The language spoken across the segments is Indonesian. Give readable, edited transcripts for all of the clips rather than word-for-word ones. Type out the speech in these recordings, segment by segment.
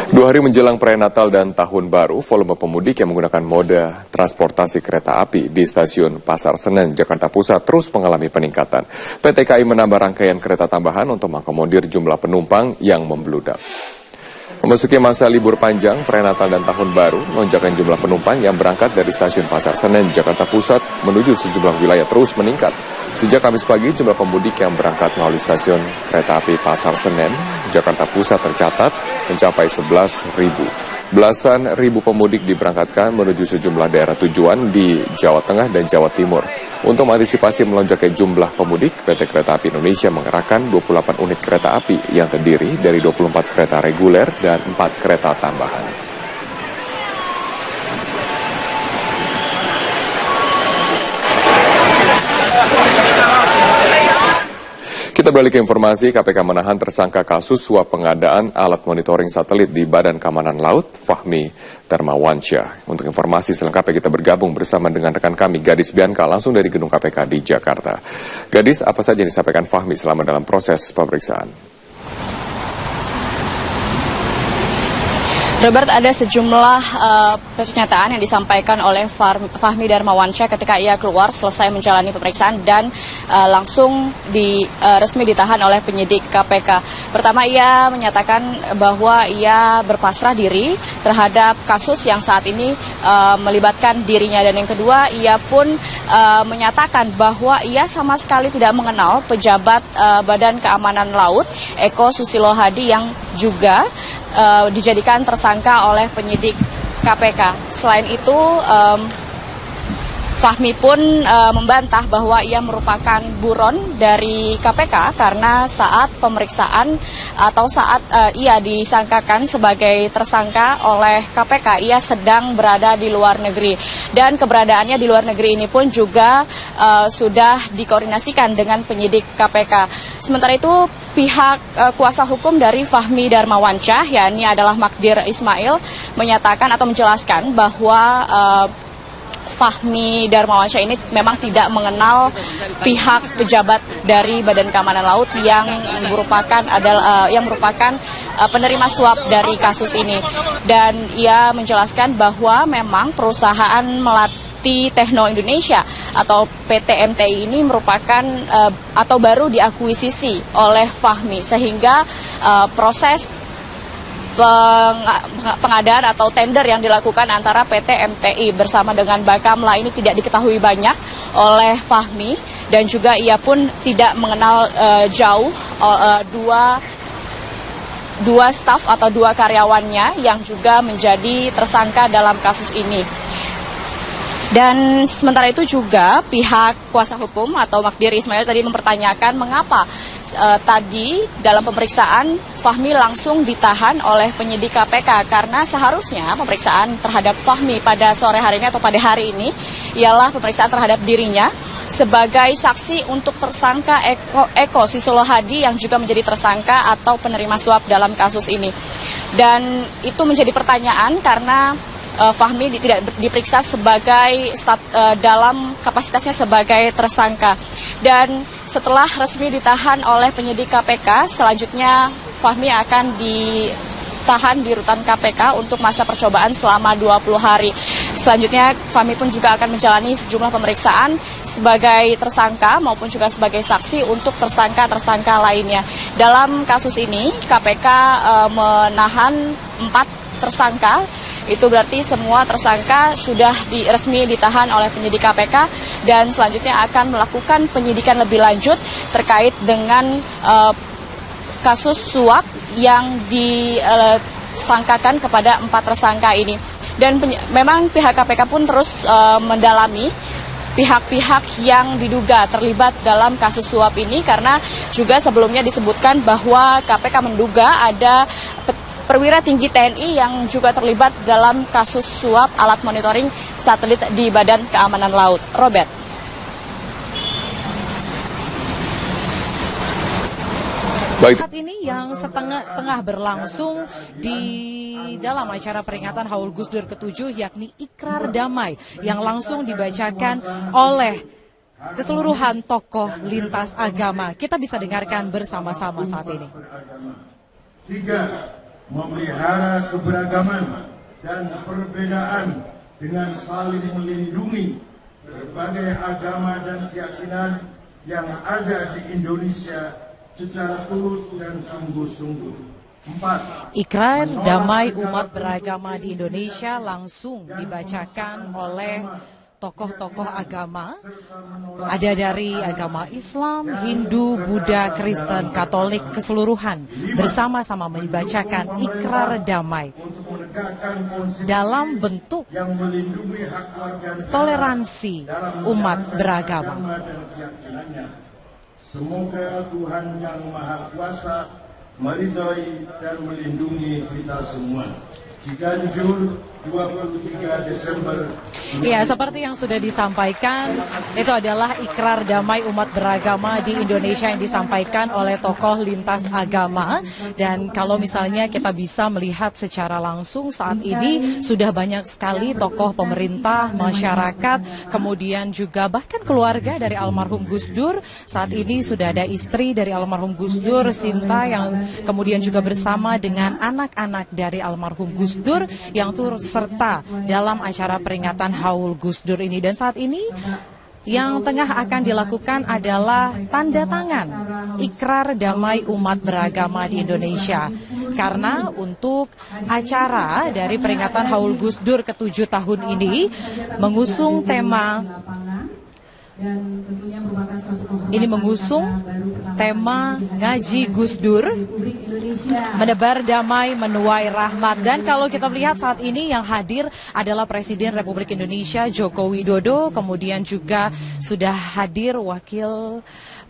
2 hari menjelang perayaan Natal dan Tahun Baru, volume pemudik yang menggunakan moda transportasi kereta api di stasiun Pasar Senen, Jakarta Pusat terus mengalami peningkatan. PT KAI menambah rangkaian kereta tambahan untuk mengakomodir jumlah penumpang yang membludak. Memasuki masa libur panjang, perayaan Natal dan Tahun Baru, lonjakan jumlah penumpang yang berangkat dari stasiun Pasar Senen, Jakarta Pusat menuju sejumlah wilayah terus meningkat. Sejak Kamis pagi, jumlah pemudik yang berangkat melalui stasiun kereta api Pasar Senen, Jakarta Pusat tercatat mencapai 11.000. Belasan ribu pemudik diberangkatkan menuju sejumlah daerah tujuan di Jawa Tengah dan Jawa Timur. Untuk mengantisipasi melonjaknya jumlah pemudik, PT Kereta Api Indonesia mengerahkan 28 unit kereta api yang terdiri dari 24 kereta reguler dan 4 kereta tambahan. Kita beralih ke informasi, KPK menahan tersangka kasus suap pengadaan alat monitoring satelit di Badan Keamanan Laut, Fahmi Darmawansyah. Untuk informasi selengkapnya kita bergabung bersama dengan rekan kami, Gadis Bianca, langsung dari Gedung KPK di Jakarta. Gadis, apa saja yang disampaikan Fahmi selama dalam proses pemeriksaan? Robert, ada sejumlah pernyataan yang disampaikan oleh Fahmi Darmawansyah ketika ia keluar selesai menjalani pemeriksaan dan langsung resmi ditahan oleh penyidik KPK. Pertama, ia menyatakan bahwa ia berpasrah diri terhadap kasus yang saat ini melibatkan dirinya. Dan yang kedua, ia pun menyatakan bahwa ia sama sekali tidak mengenal pejabat Badan Keamanan Laut, Eko Susilo Hadi, yang juga dijadikan tersangka oleh penyidik KPK. Selain itu, Fahmi pun membantah bahwa ia merupakan buron dari KPK karena saat pemeriksaan atau saat ia disangkakan sebagai tersangka oleh KPK, ia sedang berada di luar negeri. Dan keberadaannya di luar negeri ini pun juga sudah dikoordinasikan dengan penyidik KPK. Sementara itu, pihak kuasa hukum dari Fahmi Darmawansyah, yakni adalah Magdir Ismail, menyatakan atau menjelaskan bahwa Fahmi Darmawansyah ini memang tidak mengenal pihak pejabat dari Badan Keamanan Laut yang merupakan penerima suap dari kasus ini. Dan ia menjelaskan bahwa memang perusahaan Melati Techno Indonesia atau PT MTI ini merupakan atau baru diakuisisi oleh Fahmi, sehingga proses pengadaan atau tender yang dilakukan antara PT MTI bersama dengan Bakamla ini tidak diketahui banyak oleh Fahmi, dan juga ia pun tidak mengenal jauh dua staf atau 2 karyawannya yang juga menjadi tersangka dalam kasus ini. Dan sementara itu juga pihak kuasa hukum atau Magdir Ismail tadi mempertanyakan mengapa tadi dalam pemeriksaan Fahmi langsung ditahan oleh penyidik KPK, karena seharusnya pemeriksaan terhadap Fahmi pada sore hari ini atau pada hari ini ialah pemeriksaan terhadap dirinya sebagai saksi untuk tersangka Eko Susilo Hadi yang juga menjadi tersangka atau penerima suap dalam kasus ini. Dan itu menjadi pertanyaan karena Fahmi tidak diperiksa dalam kapasitasnya sebagai tersangka. Dan setelah resmi ditahan oleh penyidik KPK, selanjutnya Fahmi akan ditahan di rutan KPK untuk masa percobaan selama 20 hari. Selanjutnya Fahmi pun juga akan menjalani sejumlah pemeriksaan sebagai tersangka maupun juga sebagai saksi untuk tersangka-tersangka lainnya. Dalam kasus ini KPK menahan 4 tersangka. Itu berarti semua tersangka sudah resmi ditahan oleh penyidik KPK dan selanjutnya akan melakukan penyidikan lebih lanjut terkait dengan kasus suap yang disangkakan kepada 4 tersangka ini. Dan memang pihak KPK pun terus mendalami pihak-pihak yang diduga terlibat dalam kasus suap ini, karena juga sebelumnya disebutkan bahwa KPK menduga ada perwira tinggi TNI yang juga terlibat dalam kasus suap alat monitoring satelit di Badan Keamanan Laut. Robert. Baik. Saat ini yang tengah berlangsung di dalam acara peringatan Haul Gus Dur ke-7, yakni Ikrar Damai yang langsung dibacakan oleh keseluruhan tokoh lintas agama. Kita bisa dengarkan bersama-sama saat ini. 3. memelihara keberagaman dan perbedaan dengan saling melindungi berbagai agama dan keyakinan yang ada di Indonesia secara tulus dan sungguh-sungguh. 4. Ikrar damai umat beragama di Indonesia langsung dibacakan oleh tokoh-tokoh agama. Ada dari agama Islam, Hindu, Buddha, Kristen, Katolik keseluruhan bersama-sama membacakan ikrar damai dalam bentuk toleransi umat beragama. Semoga Tuhan Yang Maha Kuasa meridhai dan melindungi kita semua. Ciganjur, 23 Desember. Ya, seperti yang sudah disampaikan, itu adalah ikrar damai umat beragama di Indonesia yang disampaikan oleh tokoh lintas agama. Dan kalau misalnya kita bisa melihat secara langsung saat ini sudah banyak sekali tokoh pemerintah, masyarakat, kemudian juga bahkan keluarga dari almarhum Gus Dur. Saat ini sudah ada istri dari almarhum Gus Dur, Sinta, yang kemudian juga bersama dengan anak-anak dari almarhum Gus Dur yang turut serta dalam acara peringatan Haul Gus Dur ini. Dan saat ini yang tengah akan dilakukan adalah tanda tangan ikrar damai umat beragama di Indonesia. Karena untuk acara dari peringatan Haul Gus Dur ke-7 tahun ini mengusung tema ngaji Gus Dur, menebar damai, menuai rahmat. Dan kalau kita melihat saat ini yang hadir adalah Presiden Republik Indonesia Joko Widodo, kemudian juga sudah hadir Wakil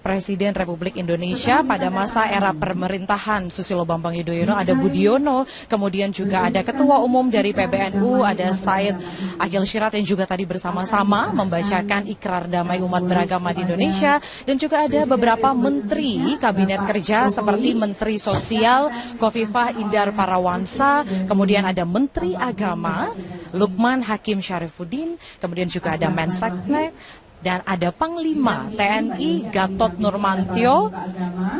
Presiden Republik Indonesia pada masa era pemerintahan Susilo Bambang Yudhoyono, ada Budiono, kemudian juga ada Ketua Umum dari PBNU, ada Said Akhil Syirat yang juga tadi bersama-sama membacakan ikrar damai umat beragama di Indonesia, dan juga ada beberapa menteri Kabinet Kerja seperti Menteri Sosial Khofifah Indar Parawansa, kemudian ada Menteri Agama Lukman Hakim Syarifuddin, kemudian juga ada Mensesnek, dan ada Panglima TNI Gatot Nurmantio,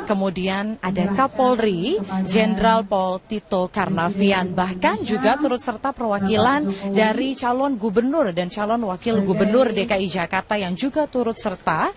kemudian ada Kapolri Jenderal Pol Tito Karnavian, bahkan juga turut serta perwakilan dari calon gubernur dan calon wakil gubernur DKI Jakarta yang juga turut serta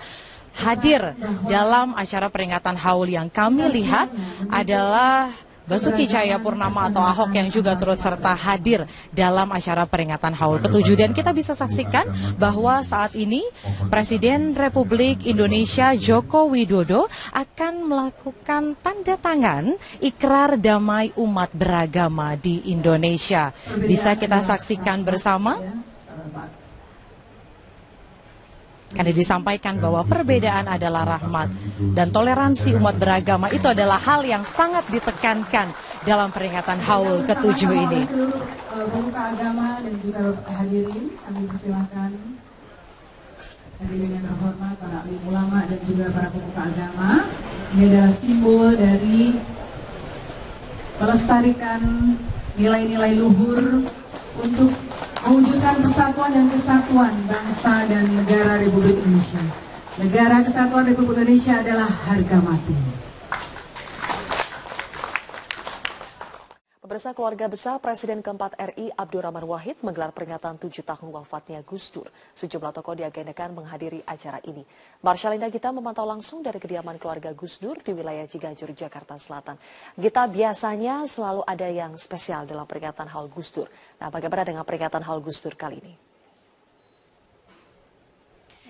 hadir dalam acara peringatan Haul. Yang kami lihat adalah Basuki Cahayapurnama atau Ahok yang juga turut serta hadir dalam acara peringatan Haul ke-7. Dan kita bisa saksikan bahwa saat ini Presiden Republik Indonesia Joko Widodo akan melakukan tanda tangan ikrar damai umat beragama di Indonesia. Bisa kita saksikan bersama. Karena disampaikan bahwa perbedaan adalah rahmat dan toleransi umat beragama itu adalah hal yang sangat ditekankan dalam peringatan Haul ke-7 ini. Pemuka agama dan juga hadirin, kami persilahkan hadirin yang terhormat, para alim ulama dan juga para pemuka agama. Ini adalah simbol dari melestarikan nilai-nilai luhur untuk mewujudkan persatuan dan kesatuan bangsa dan negara Republik Indonesia. Negara Kesatuan Republik Indonesia adalah harga mati. Pemirsa, keluarga besar Presiden keempat RI Abdurrahman Wahid menggelar peringatan 7 tahun wafatnya Gus Dur. Sejumlah tokoh diagendakan menghadiri acara ini. Marshalina Gita memantau langsung dari kediaman keluarga Gus Dur di wilayah Ciganjur, Jakarta Selatan. Gita, biasanya selalu ada yang spesial dalam peringatan Haul Gus Dur. Nah, bagaimana dengan peringatan Haul Gus Dur kali ini?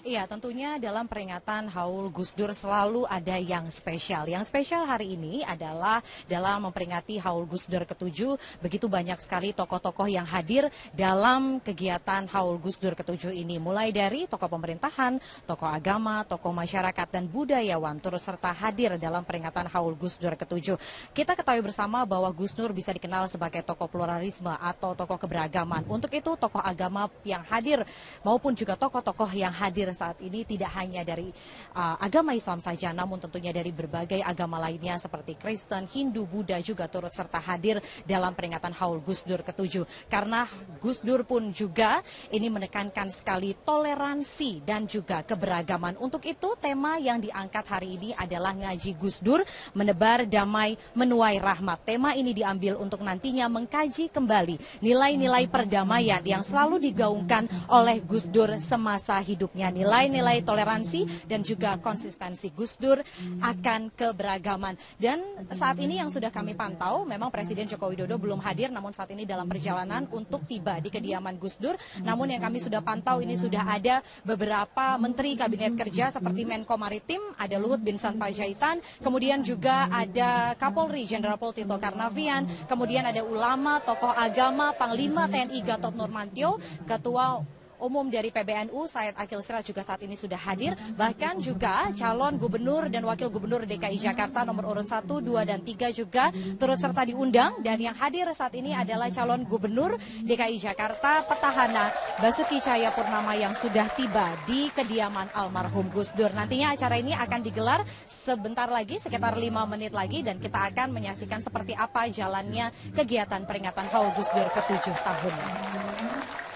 Iya, tentunya dalam peringatan Haul Gus Dur selalu ada yang spesial. Yang spesial hari ini adalah dalam memperingati Haul Gus Dur ke-7, begitu banyak sekali tokoh-tokoh yang hadir dalam kegiatan Haul Gus Dur ke-7 ini. Mulai dari tokoh pemerintahan, tokoh agama, tokoh masyarakat, dan budayawan turut serta hadir dalam peringatan Haul Gus Dur ke-7. Kita ketahui bersama bahwa Gus Dur bisa dikenal sebagai tokoh pluralisme atau tokoh keberagaman. Untuk itu, tokoh agama yang hadir maupun juga tokoh-tokoh yang hadir saat ini tidak hanya dari agama Islam saja, namun tentunya dari berbagai agama lainnya seperti Kristen, Hindu, Buddha juga turut serta hadir dalam peringatan Haul Gus Dur ke-7. Karena Gus Dur pun juga ini menekankan sekali toleransi dan juga keberagaman. Untuk itu tema yang diangkat hari ini adalah ngaji Gus Dur, menebar damai, menuai rahmat. Tema ini diambil untuk nantinya mengkaji kembali nilai-nilai perdamaian yang selalu digaungkan oleh Gus Dur semasa hidupnya. Nilai-nilai toleransi dan juga konsistensi Gus Dur akan keberagaman. Dan saat ini yang sudah kami pantau, memang Presiden Joko Widodo belum hadir, namun saat ini dalam perjalanan untuk tiba di kediaman Gus Dur. Namun yang kami sudah pantau ini sudah ada beberapa menteri kabinet kerja seperti Menko Maritim, ada Luhut Binsar Panjaitan, kemudian juga ada Kapolri Jenderal Pol Tito Karnavian, kemudian ada ulama, tokoh agama, Panglima TNI Gatot Nurmantio, Ketua Umum dari PBNU Said Akil Siraj juga saat ini sudah hadir. Bahkan juga calon gubernur dan wakil gubernur DKI Jakarta nomor urut 1, 2, dan 3 juga turut serta diundang. Dan yang hadir saat ini adalah calon gubernur DKI Jakarta petahana Basuki Cahayapurnama yang sudah tiba di kediaman almarhum Gus Dur. Nantinya acara ini akan digelar sebentar lagi, sekitar 5 menit lagi, dan kita akan menyaksikan seperti apa jalannya kegiatan peringatan Haul Gus Dur ke-7 tahun.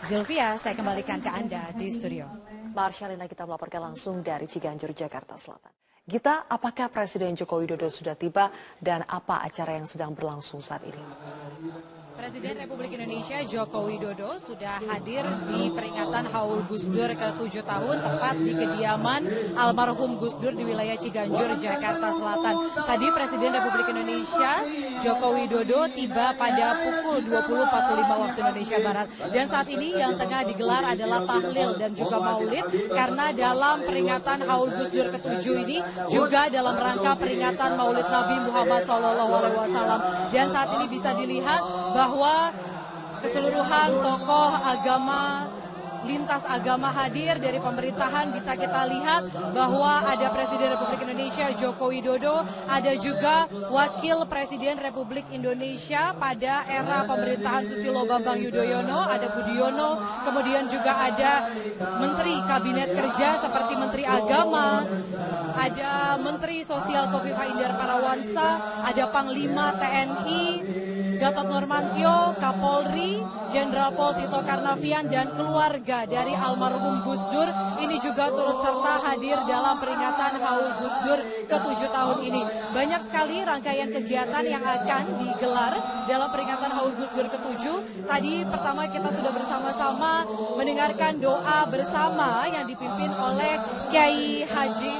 Zilvia, saya kembalikan ke Anda di studio. Marshalina, kita melaporkan langsung dari Ciganjur, Jakarta Selatan. Gita, apakah Presiden Joko Widodo sudah tiba dan apa acara yang sedang berlangsung saat ini? Presiden Republik Indonesia Joko Widodo sudah hadir di peringatan Haul Gus Dur ke-7 tahun, tepat di kediaman almarhum Gus Dur di wilayah Ciganjur, Jakarta Selatan. Tadi Presiden Republik Indonesia Joko Widodo tiba pada pukul 20.45 waktu Indonesia Barat. Dan saat ini yang tengah digelar adalah tahlil dan juga maulid, karena dalam peringatan Haul Gus Dur ke-7 ini juga dalam rangka peringatan maulid Nabi Muhammad SAW. Dan saat ini bisa dilihat bahwa keseluruhan tokoh agama, lintas agama hadir dari pemerintahan. Bisa kita lihat bahwa ada Presiden Republik Indonesia Joko Widodo, ada juga Wakil Presiden Republik Indonesia pada era pemerintahan Susilo Bambang Yudhoyono, ada Budiono, kemudian juga ada Menteri Kabinet Kerja seperti Menteri Agama, ada Menteri Sosial Khofifah Indar Parawansa, ada Panglima TNI Gatot Nurmantio, Kapolri Jenderal Pol Tito Karnavian, dan keluarga dari almarhum Gus Dur ini juga turut serta hadir dalam peringatan Haul Gus Dur ke-7 tahun ini. Banyak sekali rangkaian kegiatan yang akan digelar dalam peringatan Haul Gus Dur ke-7. Tadi pertama kita sudah bersama-sama mendengarkan doa bersama yang dipimpin oleh Kiai Haji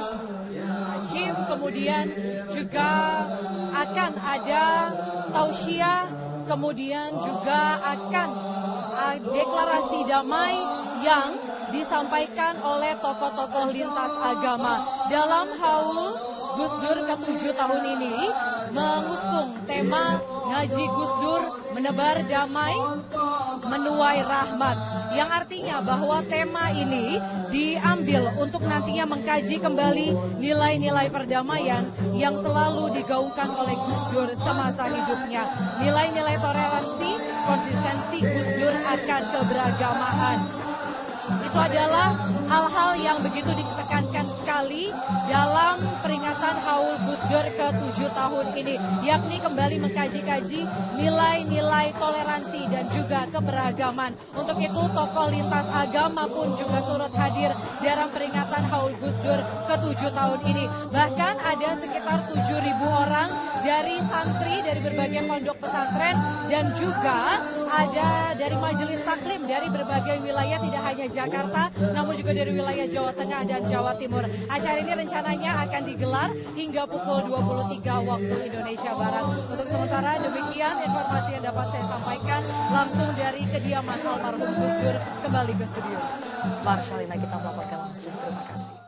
Hashim, kemudian juga akan ada tausiah, kemudian juga akan deklarasi damai yang disampaikan oleh tokoh-tokoh lintas agama. Dalam Haul Gus Dur ke-7 tahun ini mengusung tema ngaji Gus Dur, menebar damai, menuai rahmat, yang artinya bahwa tema ini diambil untuk nantinya mengkaji kembali nilai-nilai perdamaian yang selalu digaungkan oleh Gus Dur semasa hidupnya. Nilai-nilai toleransi, konsistensi Gus Dur akan keberagaman. Itu adalah hal-hal yang begitu ditekankan sekali dalam peringatan Haul Gus Dur ke-7 tahun ini, yakni kembali mengkaji-kaji nilai-nilai toleransi dan juga keberagaman. Untuk itu tokoh lintas agama pun juga turut hadir dalam peringatan Haul Gus Dur ke-7 tahun ini. Bahkan ada sekitar 7.000 orang dari santri dari berbagai pondok pesantren, dan juga ada dari majelis taklim dari berbagai wilayah, tidak hanya Jakarta namun juga dari wilayah Jawa Tengah dan Jawa Timur. Acara ini rencananya akan digelar hingga pukul 23 waktu Indonesia Barat. Untuk sementara demikian informasi yang dapat saya sampaikan langsung dari kediaman almarhum Gus Dur. Kembali ke studio. Marshalina, kita melaporkan langsung. Terima kasih.